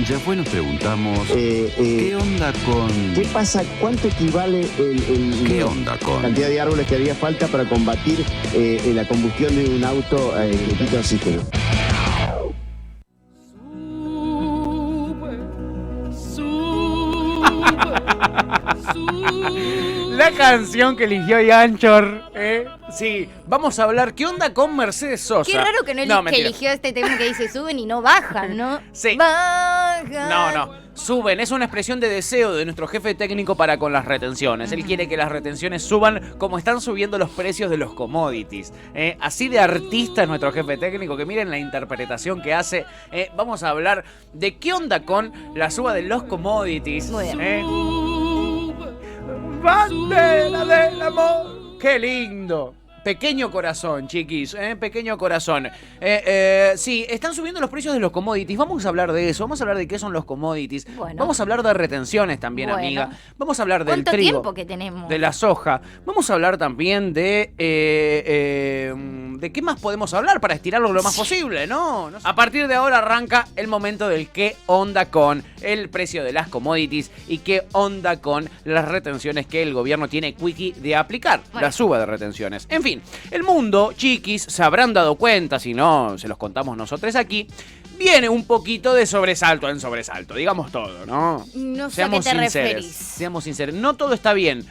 Ya fue, nos preguntamos, ¿qué onda con...? ¿Qué pasa? ¿Cuánto equivale ¿Qué onda con...? la cantidad de árboles que haría falta para combatir la combustión de un auto que quita oxígeno? La canción que eligió Yanchor, sí, vamos a hablar, ¿qué onda con Mercedes Sosa? Qué raro que que eligió este tema que dice suben y no bajan, ¿no? Sí. Bajan. No, suben, es una expresión de deseo de nuestro jefe técnico para con las retenciones. Él quiere que las retenciones suban como están subiendo los precios de los commodities. Así de artista es nuestro jefe técnico, que miren la interpretación que hace. Vamos a hablar de qué onda con la suba de los commodities. Muy bien. Bandera del amor. ¡Qué lindo! Pequeño corazón, chiquis, pequeño corazón. Sí, están subiendo los precios de los commodities. Vamos a hablar de eso. Vamos a hablar de qué son los commodities. Bueno. Vamos a hablar de retenciones también, Bueno. amiga. Vamos a hablar del ¿Cuánto trigo. tiempo que tenemos? De la soja. Vamos a hablar también de qué más podemos hablar para estirarlo lo más posible, ¿no? A partir de ahora arranca el momento del qué onda con el precio de las commodities y qué onda con las retenciones que el gobierno tiene quickie de aplicar. Bueno. La suba de retenciones. En fin, el mundo, chiquis, se habrán dado cuenta, si no, se los contamos nosotros aquí, viene un poquito de sobresalto en sobresalto, digamos todo, ¿no? No sé a qué te referís. Seamos sinceros, no todo está bien.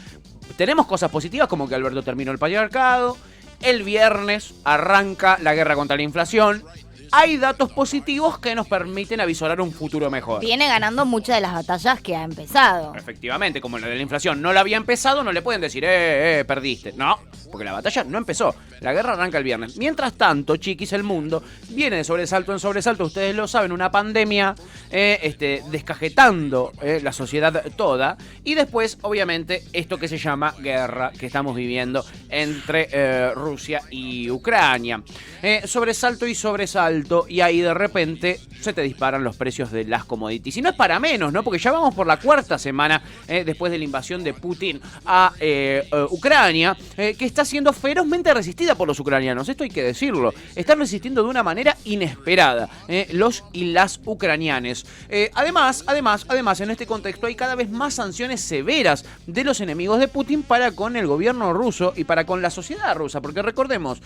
Tenemos cosas positivas como que Alberto terminó el patriarcado, el viernes arranca la guerra contra la inflación. Hay datos positivos que nos permiten avisorar un futuro mejor. Viene ganando muchas de las batallas que ha empezado. Efectivamente, como la de la inflación no la había empezado, no le pueden decir, perdiste. No, porque la batalla no empezó. La guerra arranca el viernes. Mientras tanto, chiquis, el mundo viene de sobresalto en sobresalto. Ustedes lo saben, una pandemia descajetando la sociedad toda. Y después, obviamente, esto que se llama guerra que estamos viviendo entre Rusia y Ucrania. Sobresalto y sobresalto. Y ahí de repente se te disparan los precios de las commodities. Y no es para menos, ¿no? Porque ya vamos por la cuarta semana después de la invasión de Putin a Ucrania, que está siendo ferozmente resistida por los ucranianos. Esto hay que decirlo. Están resistiendo de una manera inesperada los y las ucranianes. Además, en este contexto hay cada vez más sanciones severas de los enemigos de Putin para con el gobierno ruso y para con la sociedad rusa. Porque recordemos,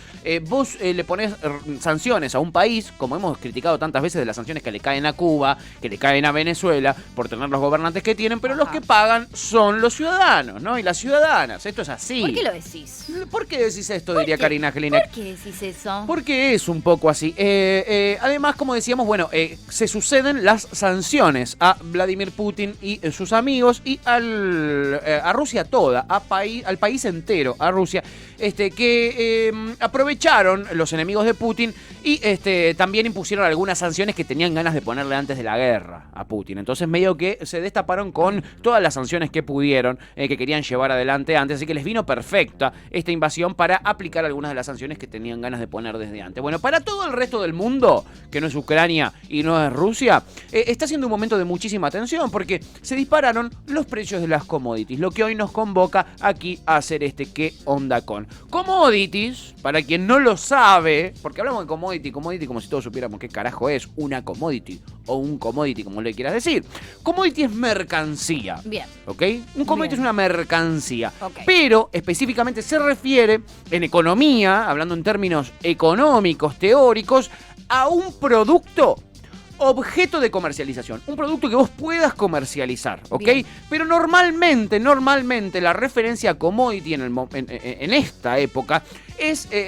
vos le pones sanciones a un país, como hemos criticado tantas veces de las sanciones que le caen a Cuba, que le caen a Venezuela, por tener los gobernantes que tienen, pero los que pagan son los ciudadanos, ¿no? Y las ciudadanas. Esto es así. ¿Por qué lo decís? ¿Por qué decís esto? Diría Karina Jelinek. ¿Por qué decís eso? Porque es un poco así. Además, como decíamos, bueno, se suceden las sanciones a Vladimir Putin y sus amigos y a Rusia toda, al país entero, a Rusia, que aprovecharon los enemigos de Putin y también impusieron algunas sanciones que tenían ganas de ponerle antes de la guerra a Putin. Entonces medio que se destaparon con todas las sanciones que pudieron, que querían llevar adelante antes, así que les vino perfecta esta invasión para aplicar algunas de las sanciones que tenían ganas de poner desde antes. Bueno, para todo el resto del mundo, que no es Ucrania y no es Rusia, está siendo un momento de muchísima tensión porque se dispararon los precios de las commodities, lo que hoy nos convoca aquí a hacer qué onda con commodities. Para quien no lo sabe, porque hablamos de commodity como si todos supiéramos qué carajo es una commodity o un commodity, como le quieras decir. Commodity es mercancía. Bien. ¿Ok? Un commodity es una mercancía. Ok. Pero específicamente se refiere en economía, hablando en términos económicos, teóricos, a un producto objeto de comercialización, un producto que vos puedas comercializar, ¿ok? Bien. Pero normalmente la referencia a commodity en esta época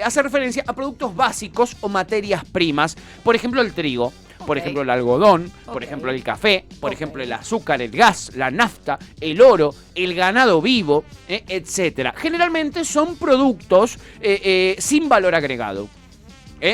hace referencia a productos básicos o materias primas, por ejemplo el trigo, por ejemplo el algodón, por ejemplo el café, por ejemplo el azúcar, el gas, la nafta, el oro, el ganado vivo, etcétera. Generalmente son productos sin valor agregado.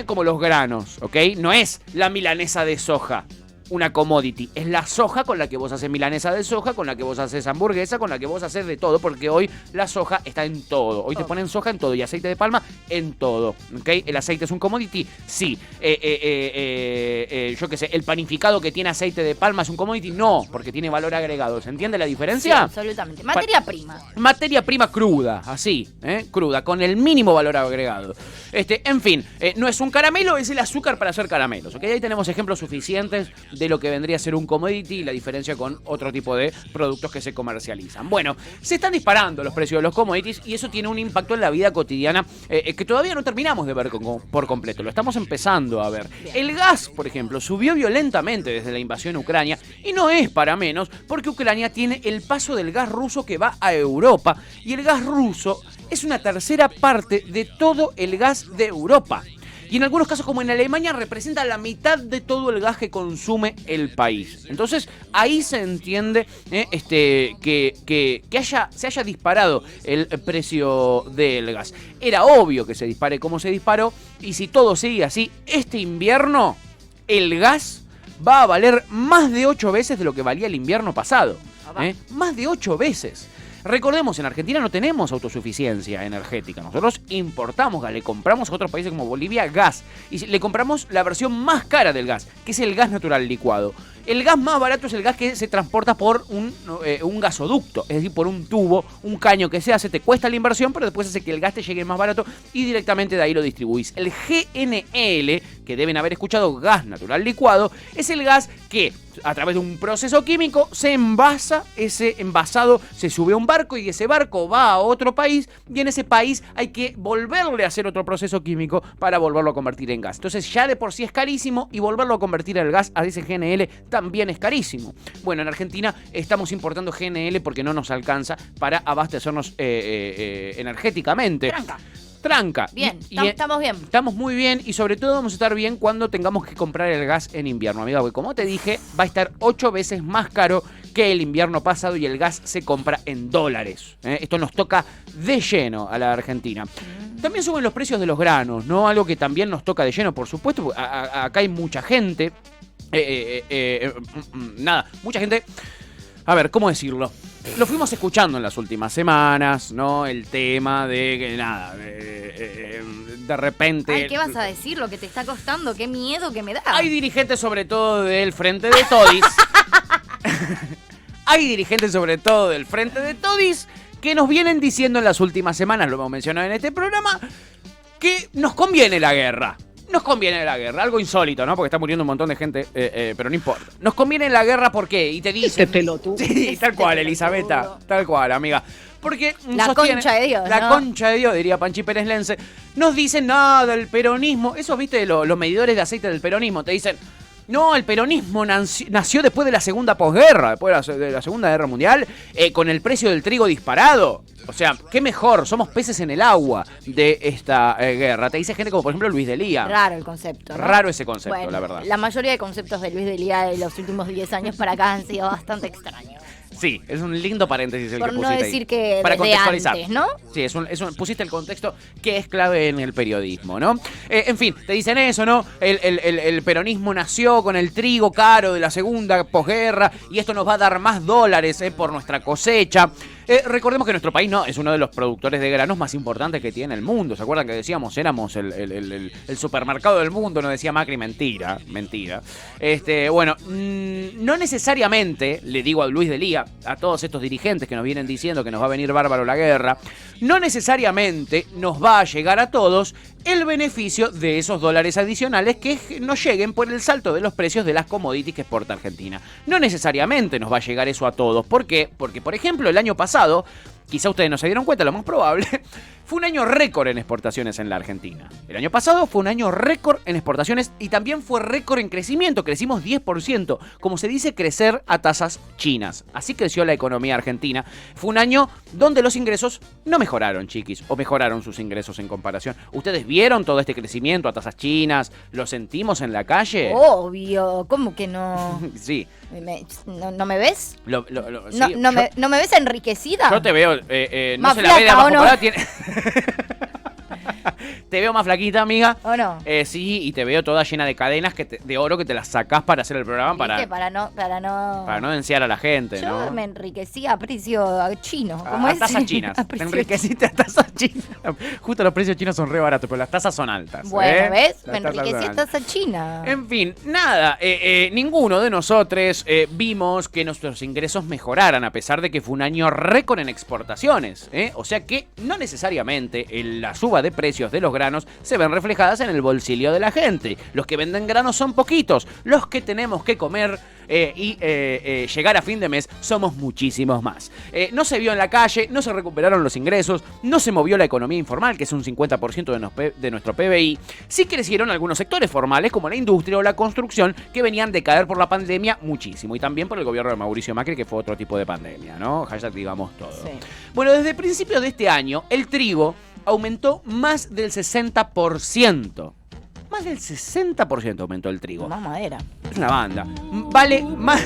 Como los granos, ¿ok? No es la milanesa de soja, una commodity. Es la soja con la que vos haces milanesa de soja, con la que vos haces hamburguesa, con la que vos haces de todo, porque hoy la soja está en todo. Hoy te ponen soja en todo y aceite de palma en todo, ¿ok? ¿El aceite es un commodity? Sí. Yo qué sé, ¿el panificado que tiene aceite de palma es un commodity? No, porque tiene valor agregado. ¿Se entiende la diferencia? Sí, absolutamente. Materia prima. Materia prima cruda, así, cruda, con el mínimo valor agregado. En fin, no es un caramelo, es el azúcar para hacer caramelos. ¿Ok? Ahí tenemos ejemplos suficientes de lo que vendría a ser un commodity y la diferencia con otro tipo de productos que se comercializan. Bueno, se están disparando los precios de los commodities y eso tiene un impacto en la vida cotidiana que todavía no terminamos de ver por completo. Lo estamos empezando a ver. El gas, por ejemplo, subió violentamente desde la invasión a Ucrania y no es para menos porque Ucrania tiene el paso del gas ruso que va a Europa y el gas ruso es una tercera parte de todo el gas de Europa. Y en algunos casos, como en Alemania, representa la mitad de todo el gas que consume el país. Entonces, ahí se entiende que se haya disparado el precio del gas. Era obvio que se dispare como se disparó, y si todo sigue así, este invierno, el gas va a valer más de 8 veces de lo que valía el invierno pasado. Más de 8 veces. Recordemos, en Argentina no tenemos autosuficiencia energética. Nosotros importamos gas, le compramos a otros países como Bolivia gas. Y le compramos la versión más cara del gas, que es el gas natural licuado. El gas más barato es el gas que se transporta por un gasoducto, es decir, por un tubo, un caño que se hace, te cuesta la inversión, pero después hace que el gas te llegue más barato y directamente de ahí lo distribuís. El GNL, que deben haber escuchado, gas natural licuado, es el gas que a través de un proceso químico se envasa, ese envasado se sube a un barco y ese barco va a otro país y en ese país hay que volverle a hacer otro proceso químico para volverlo a convertir en gas. Entonces ya de por sí es carísimo y volverlo a convertir al gas a ese GNL también es carísimo. Bueno, en Argentina estamos importando GNL porque no nos alcanza para abastecernos energéticamente. Tranca. Bien, estamos bien. Estamos muy bien y sobre todo vamos a estar bien cuando tengamos que comprar el gas en invierno, amiga, porque como te dije, va a estar 8 veces más caro que el invierno pasado y el gas se compra en dólares. Esto nos toca de lleno a la Argentina. También suben los precios de los granos, ¿no? Algo que también nos toca de lleno, por supuesto, porque acá hay mucha gente. Mucha gente. A ver, ¿cómo decirlo? Lo fuimos escuchando en las últimas semanas, ¿no? El tema de que de repente... Ay, ¿qué vas a decir? Lo que te está costando, qué miedo que me da. Hay dirigentes sobre todo del Frente de Todis. Hay dirigentes sobre todo del Frente de Todis que nos vienen diciendo en las últimas semanas, lo hemos mencionado en este programa, que nos conviene la guerra. Nos conviene la guerra, algo insólito, ¿no? Porque está muriendo un montón de gente, pero no importa. Nos conviene la guerra, ¿por qué? Y te dicen... Sí, tal cual, Elisabetta, tal cual, amiga. Porque la concha de Dios, la ¿no? concha de Dios, diría Panchi Pérez Lense. Nos dicen nada del peronismo. Esos, viste, los medidores de aceite del peronismo. Te dicen, no, el peronismo nació después de la segunda posguerra, después de la Segunda Guerra Mundial, con el precio del trigo disparado. O sea, qué mejor, somos peces en el agua de esta guerra. Te dice gente como, por ejemplo, Luis Delía. Raro el concepto, ¿no? Raro ese concepto, bueno, la verdad. La mayoría de conceptos de Luis Delía de los últimos 10 años para acá han sido bastante extraños. Sí, es un lindo paréntesis el por que pusiste no decir ahí. Que para desde contextualizar. Antes, ¿no? Sí, pusiste el contexto que es clave en el periodismo, ¿no? En fin, te dicen eso, ¿no? El peronismo nació con el trigo caro de la segunda posguerra y esto nos va a dar más dólares por nuestra cosecha. Recordemos que nuestro país no es uno de los productores de granos más importantes que tiene el mundo. ¿Se acuerdan que decíamos éramos el supermercado del mundo? Nos decía Macri, mentira. Bueno, no necesariamente, le digo a Luis Delía, a todos estos dirigentes que nos vienen diciendo que nos va a venir bárbaro la guerra, no necesariamente nos va a llegar a todos el beneficio de esos dólares adicionales que nos lleguen por el salto de los precios de las commodities que exporta Argentina. No necesariamente nos va a llegar eso a todos. ¿Por qué? Porque, por ejemplo, el año pasado, quizá ustedes no se dieron cuenta, lo más probable, fue un año récord en exportaciones en la Argentina. El año pasado fue un año récord en exportaciones y también fue récord en crecimiento. Crecimos 10%, como se dice, crecer a tasas chinas. Así creció la economía argentina. Fue un año donde los ingresos no mejoraron, chiquis, o mejoraron sus ingresos en comparación. ¿Ustedes vieron todo este crecimiento a tasas chinas? ¿Lo sentimos en la calle? Obvio, ¿cómo que no? Sí. ¿No me ves? Sí, ¿No me ves enriquecida? Yo te veo, no más se la ve de flaca, abajo ¿o no? para abajo, tiene... Te veo más flaquita, amiga. ¿O no? Sí, y te veo toda llena de cadenas de oro que te las sacás para hacer el programa para no denunciar a la gente, yo ¿no? me enriquecí a precio chino. ¿Cómo a es? tasas chinas. A Te precio enriqueciste a tasas chinas. Justo los precios chinos son re baratos, pero las tasas son altas. Bueno, ¿ves? Las Me tasas enriquecí son a altas. tasa china. En fin, nada, ninguno de nosotros vimos que nuestros ingresos mejoraran a pesar de que fue un año récord en exportaciones. O sea que no necesariamente la suba de precios de los granos se ven reflejadas en el bolsillo de la gente. Los que venden granos son poquitos. Los que tenemos que comer y llegar a fin de mes somos muchísimos más. No se vio en la calle, no se recuperaron los ingresos, no se movió la economía informal, que es un 50% de nuestro PBI. Sí crecieron algunos sectores formales, como la industria o la construcción, que venían de caer por la pandemia muchísimo. Y también por el gobierno de Mauricio Macri, que fue otro tipo de pandemia, ¿no? Hashtag digamos todo. Sí. Bueno, desde principios de este año, el trigo aumentó más del 60%. Más del 60% aumentó el trigo. Más madera. Es una banda. Vale más...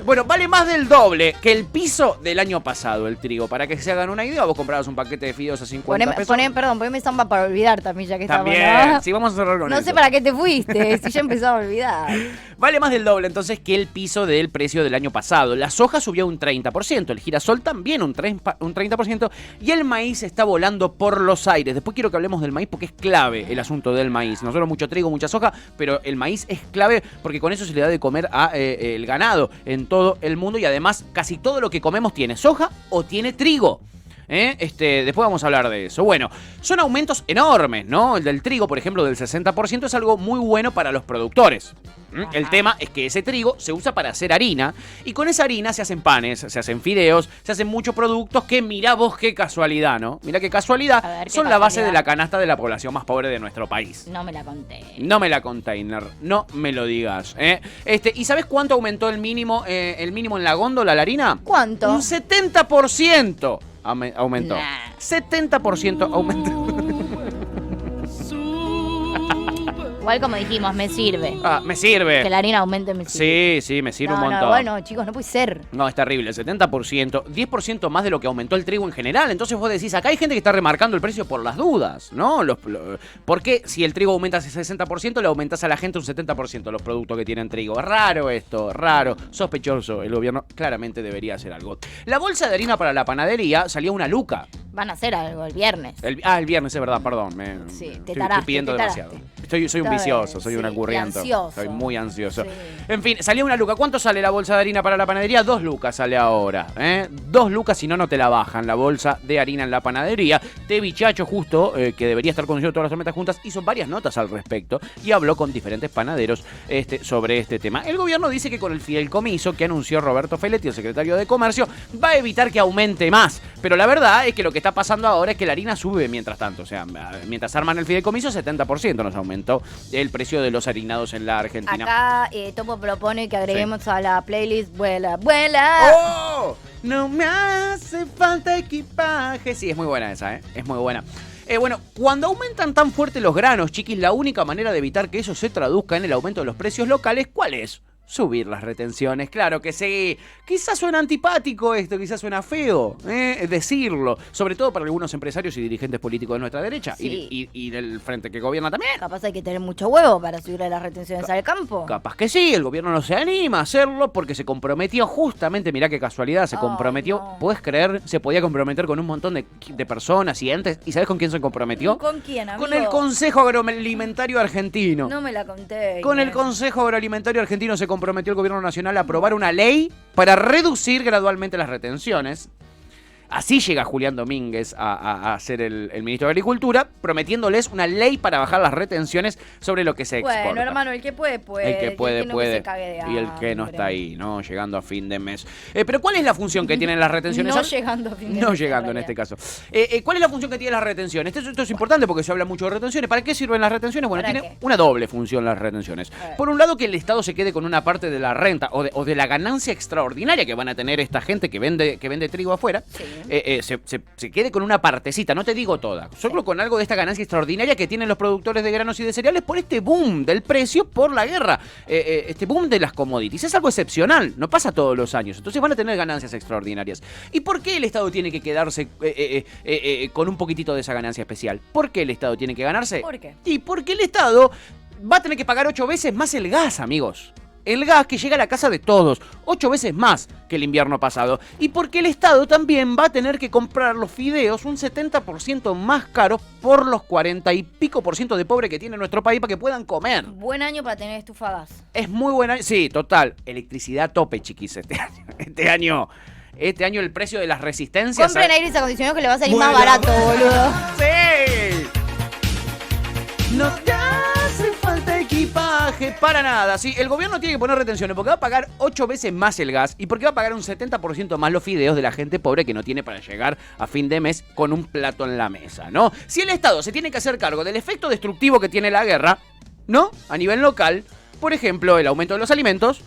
Bueno, vale más del doble que el piso del año pasado el trigo. Para que se hagan una idea, vos comprabas un paquete de fideos a 50 pesos. Poneme samba para olvidar también, ya que También, estamos, ¿no? sí, vamos a cerrar con eso. No sé para qué te fuiste, si ya empezaba a olvidar. Vale más del doble entonces que el piso del precio del año pasado. La soja subió un 30%, el girasol también un 30% y el maíz está volando por los aires. Después quiero que hablemos del maíz porque es clave el asunto del maíz. Nosotros mucho trigo, mucha soja, pero el maíz es clave porque con eso se le da de comer a el ganado en todo el mundo y además casi todo lo que comemos tiene soja o tiene trigo. Después vamos a hablar de eso. Bueno, son aumentos enormes, ¿no? El del trigo, por ejemplo, del 60% es algo muy bueno para los productores. El tema es que ese trigo se usa para hacer harina y con esa harina se hacen panes, se hacen fideos, se hacen muchos productos que mirá vos qué casualidad, ¿no? Mirá qué casualidad, son la base de la canasta de la población más pobre de nuestro país. No me la conté. No me la container, no me lo digas. ¿Y sabés cuánto aumentó el mínimo en la góndola, la harina? ¿Cuánto? Un 70%. Aumentó. Nah. 70% aumentó. Igual como dijimos, me sirve. Me sirve. Que la harina aumente me sirve. Sí, me sirve No, un montón. no, bueno, chicos, no puede ser. No, es terrible, el 70%, 10% más de lo que aumentó el trigo en general. Entonces vos decís, acá hay gente que está remarcando el precio por las dudas, ¿no? ¿Por qué si el trigo aumenta ese 60% le aumentás a la gente un 70% los productos que tienen trigo? Raro esto, raro, sospechoso. El gobierno claramente debería hacer algo. La bolsa de harina para la panadería salió una luca. Van a hacer algo el viernes. El viernes, es verdad, perdón. Sí, estoy pidiendo demasiado. Soy un vicioso, soy un ocurriento. Soy muy ansioso. Sí. En fin, salió una luca. ¿Cuánto sale la bolsa de harina para la panadería? 2 lucas sale ahora. 2 lucas, si no te la bajan la bolsa de harina en la panadería. Tevi Chacho, justo, que debería estar conduciendo todas las tormentas juntas, hizo varias notas al respecto y habló con diferentes panaderos sobre este tema. El gobierno dice que con el fideicomiso que anunció Roberto Feletti, el secretario de Comercio, va a evitar que aumente más. Pero la verdad es que lo que está pasando ahora es que la harina sube mientras tanto. O sea, mientras arman el fideicomiso, 70% nos aumentó el precio de los harinados en la Argentina. Acá Topo propone que agreguemos a la playlist Vuela, Vuela. ¡Oh! No me hace falta equipaje. Sí, es muy buena esa, es muy buena. Bueno, cuando aumentan tan fuerte los granos, chiquis, la única manera de evitar que eso se traduzca en el aumento de los precios locales, ¿cuál es? Subir las retenciones, claro que sí. Quizás suena antipático esto, quizás suena feo decirlo, sobre todo para algunos empresarios y dirigentes políticos de nuestra derecha y del frente que gobierna también. Capaz hay que tener mucho huevo para subir las retenciones al campo. Capaz que sí, el gobierno no se anima a hacerlo porque se comprometió justamente, mirá qué casualidad, se comprometió, no. ¿Puedes creer? Se podía comprometer con un montón de personas y entes, ¿y sabes con quién se comprometió? ¿Con quién, amigo? Con el Consejo Agroalimentario Argentino. No me la conté. Con el Consejo Agroalimentario Argentino se comprometió el gobierno nacional a aprobar una ley para reducir gradualmente las retenciones. Así llega Julián Domínguez a ser el ministro de Agricultura, prometiéndoles una ley para bajar las retenciones sobre lo que se exporta. Bueno, hermano, el que puede, puede. El que puede, puede. Se cague de y el que no hambre. está ahí, ¿no? Llegando a fin de mes. Pero ¿cuál es la función que tienen las retenciones? No llegando a fin de mes. No llegando en este caso. ¿Cuál es la función que tienen las retenciones? Esto es importante porque se habla mucho de retenciones. ¿Para qué sirven las retenciones? Bueno, ¿Para tiene qué? una doble función las retenciones. Por un lado, que el Estado se quede con una parte de la renta o de la ganancia extraordinaria que van a tener esta gente que vende trigo afuera. Sí. Se quede con una partecita, no te digo toda, solo con algo de esta ganancia extraordinaria que tienen los productores de granos y de cereales por este boom del precio por la guerra, este boom de las commodities. Es algo excepcional, no pasa todos los años, entonces van a tener ganancias extraordinarias. ¿Y por qué el Estado tiene que quedarse con un poquitito de esa ganancia especial? ¿Por qué el Estado tiene que ganarse? ¿Por qué? Y porque el Estado va a tener que pagar 8 veces más el gas, amigos. El gas que llega a la casa de todos, 8 veces más que el invierno pasado. Y porque el Estado también va a tener que comprar los fideos un 70% más caros por los 40 y pico % de pobre que tiene nuestro país para que puedan comer. Buen año para tener estufa a gas. Es muy buena. Sí, total. Electricidad a tope, chiquis, este año. Este año el precio de las resistencias... Compren aires acondicionados que le va a salir más barato, boludo. ¡Sí! No te hace falta equipaje para nada. Sí, el gobierno tiene que poner retenciones porque va a pagar 8 veces más el gas y porque va a pagar un 70% más los fideos de la gente pobre que no tiene para llegar a fin de mes con un plato en la mesa, ¿no? Si el Estado se tiene que hacer cargo del efecto destructivo que tiene la guerra, ¿no? A nivel local, por ejemplo, el aumento de los alimentos,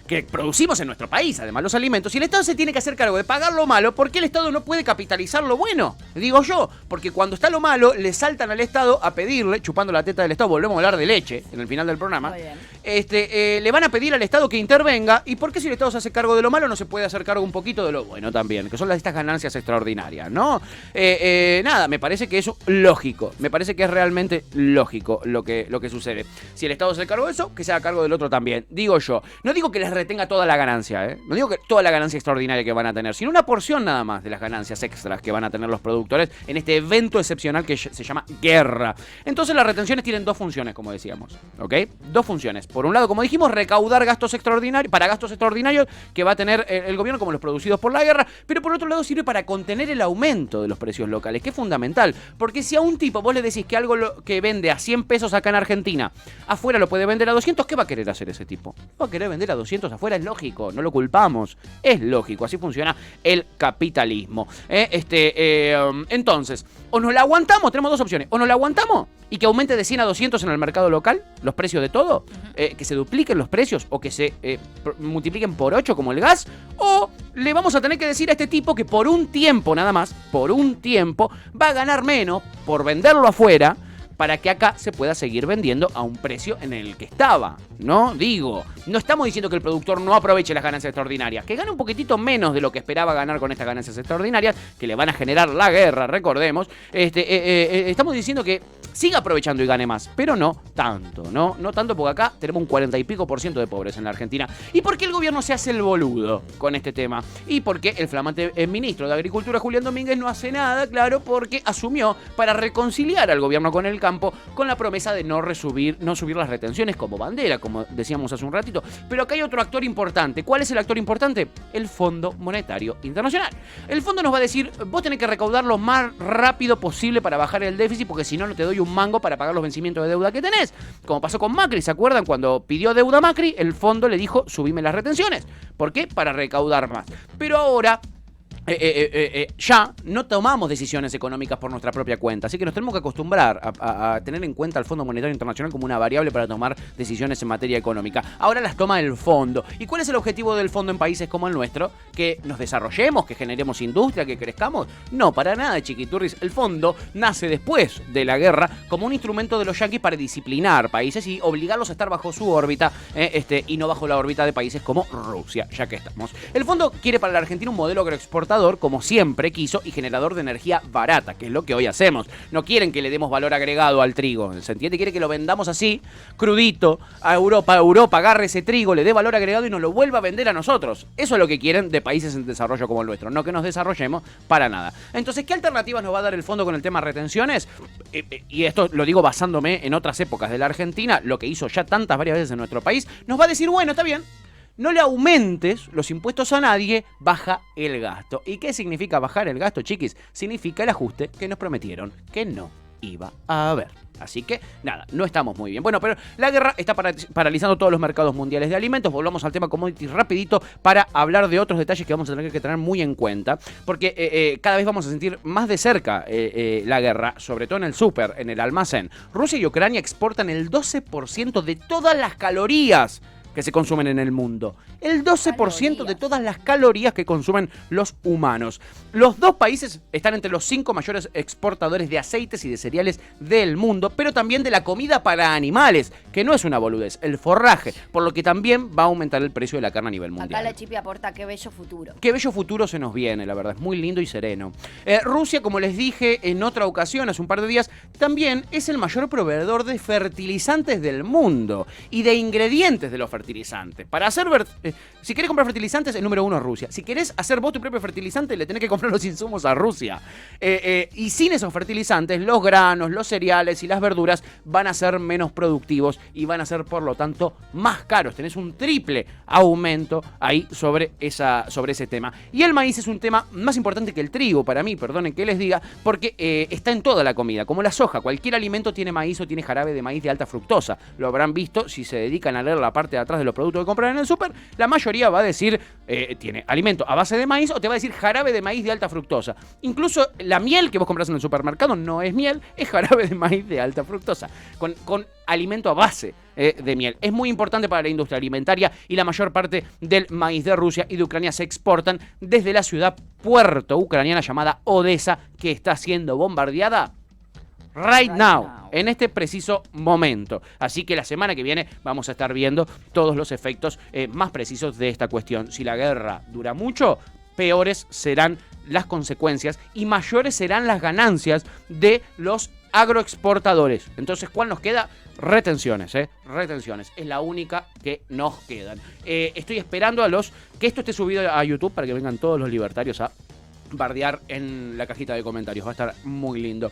que producimos en nuestro país, además los alimentos, y el Estado se tiene que hacer cargo de pagar lo malo, ¿por qué el Estado no puede capitalizar lo bueno? Digo yo, porque cuando está lo malo, le saltan al Estado a pedirle, chupando la teta del Estado, volvemos a hablar de leche en el final del programa, Muy bien. Le van a pedir al Estado que intervenga, ¿y por qué si el Estado se hace cargo de lo malo no se puede hacer cargo un poquito de lo bueno también? Que son estas ganancias extraordinarias, ¿no? Nada, me parece que es lógico, me parece que es realmente lógico lo que sucede. Si el Estado se hace cargo de eso, que se haga cargo del otro también, digo yo. No digo que les retenga toda la ganancia, ¿eh? No digo que toda la ganancia extraordinaria que van a tener, sino una porción nada más de las ganancias extras que van a tener los productores en este evento excepcional que se llama guerra. Entonces las retenciones tienen dos funciones, como decíamos, ¿ok? Dos funciones. Por un lado, como dijimos, recaudar gastos extraordinarios, para gastos extraordinarios que va a tener el gobierno, como los producidos por la guerra, pero por otro lado sirve para contener el aumento de los precios locales, que es fundamental, porque si a un tipo vos le decís que algo que vende a 100 pesos acá en Argentina, afuera lo puede vender a 200, ¿qué va a querer hacer ese tipo? Va a querer vender a 200 afuera, es lógico, no lo culpamos, es lógico, así funciona el capitalismo. Entonces, o nos la aguantamos, tenemos dos opciones, o nos la aguantamos y que aumente de 100 a 200 en el mercado local los precios de todo, que se dupliquen los precios o que se multipliquen por 8 como el gas, o le vamos a tener que decir a este tipo que por un tiempo nada más, por un tiempo, va a ganar menos por venderlo afuera, para que acá se pueda seguir vendiendo a un precio en el que estaba, ¿no? Digo, no estamos diciendo que el productor no aproveche las ganancias extraordinarias, que gane un poquitito menos de lo que esperaba ganar con estas ganancias extraordinarias, que le van a generar la guerra, recordemos. Estamos diciendo que siga aprovechando y gane más, pero no tanto, ¿no? No tanto porque acá tenemos un 40 y pico % de pobres en la Argentina. ¿Y por qué el gobierno se hace el boludo con este tema? Y porque el flamante ministro de Agricultura, Julián Domínguez, no hace nada, claro, porque asumió para reconciliar al gobierno con el campo con la promesa de no subir las retenciones como bandera, como decíamos hace un ratito. Pero acá hay otro actor importante. ¿Cuál es el actor importante? El Fondo Monetario Internacional. El fondo nos va a decir, vos tenés que recaudar lo más rápido posible para bajar el déficit, porque si no, no te doy un mango para pagar los vencimientos de deuda que tenés. Como pasó con Macri, ¿se acuerdan? Cuando pidió deuda Macri, el fondo le dijo, subime las retenciones. ¿Por qué? Para recaudar más. Pero ahora ya no tomamos decisiones económicas por nuestra propia cuenta, así que nos tenemos que acostumbrar a tener en cuenta al Fondo Monetario Internacional como una variable para tomar decisiones en materia económica. Ahora las toma el fondo. ¿Y cuál es el objetivo del fondo en países como el nuestro? ¿Que nos desarrollemos, que generemos industria, que crezcamos? No, para nada, chiquiturris. El fondo nace después de la guerra como un instrumento de los yanquis para disciplinar países y obligarlos a estar bajo su órbita y no bajo la órbita de países como Rusia, ya que estamos. El fondo quiere para la Argentina un modelo agroexportador, como siempre quiso, y generador de energía barata, que es lo que hoy hacemos. No quieren que le demos valor agregado al trigo, ¿se entiende? Quiere que lo vendamos así, crudito, a Europa. Europa agarre ese trigo, le dé valor agregado y nos lo vuelva a vender a nosotros. Eso es lo que quieren de países en desarrollo como el nuestro, no que nos desarrollemos para nada. Entonces, ¿qué alternativas nos va a dar el fondo con el tema retenciones? Y esto lo digo basándome en otras épocas de la Argentina, lo que hizo ya varias veces en nuestro país. Nos va a decir, bueno, está bien, no le aumentes los impuestos a nadie, baja el gasto. ¿Y qué significa bajar el gasto, chiquis? Significa el ajuste que nos prometieron que no iba a haber. Así que, nada, no estamos muy bien. Bueno, pero la guerra está paralizando todos los mercados mundiales de alimentos. Volvamos al tema commodities rapidito para hablar de otros detalles que vamos a tener que tener muy en cuenta. Porque cada vez vamos a sentir más de cerca la guerra, sobre todo en el súper, en el almacén. Rusia y Ucrania exportan el 12% de todas las calorías que se consumen en el mundo. El 12% de todas las calorías que consumen los humanos. Los dos países están entre los 5 mayores exportadores de aceites y de cereales del mundo, pero también de la comida para animales, que no es una boludez, el forraje, por lo que también va a aumentar el precio de la carne a nivel mundial. Acá la Chipi aporta, qué bello futuro. Qué bello futuro se nos viene, la verdad, es muy lindo y sereno. Rusia, como les dije en otra ocasión, hace un par de días, también es el mayor proveedor de fertilizantes del mundo y de ingredientes de los fertilizantes fertilizantes. Si querés comprar fertilizantes, el número 1 es Rusia. Si querés hacer vos tu propio fertilizante, le tenés que comprar los insumos a Rusia. Y sin esos fertilizantes, los granos, los cereales y las verduras van a ser menos productivos y van a ser, por lo tanto, más caros. Tenés un triple aumento ahí sobre ese tema. Y el maíz es un tema más importante que el trigo, para mí, perdonen que les diga, porque está en toda la comida, como la soja. Cualquier alimento tiene maíz o tiene jarabe de maíz de alta fructosa. Lo habrán visto si se dedican a leer la parte de atrás de los productos que compran en el súper. La mayoría va a decir, tiene alimento a base de maíz, o te va a decir jarabe de maíz de alta fructosa. Incluso la miel que vos compras en el supermercado no es miel, es jarabe de maíz de alta fructosa, con alimento a base de miel. Es muy importante para la industria alimentaria y la mayor parte del maíz de Rusia y de Ucrania se exportan desde la ciudad puerto ucraniana llamada Odessa, que está siendo bombardeada right now, en este preciso momento. Así que la semana que viene vamos a estar viendo todos los efectos más precisos de esta cuestión. Si la guerra dura mucho, peores serán las consecuencias y mayores serán las ganancias de los agroexportadores. Entonces, ¿cuál nos queda? Retenciones, retenciones. Es la única que nos quedan. Estoy esperando que esto esté subido a YouTube para que vengan todos los libertarios a bardear en la cajita de comentarios. Va a estar muy lindo.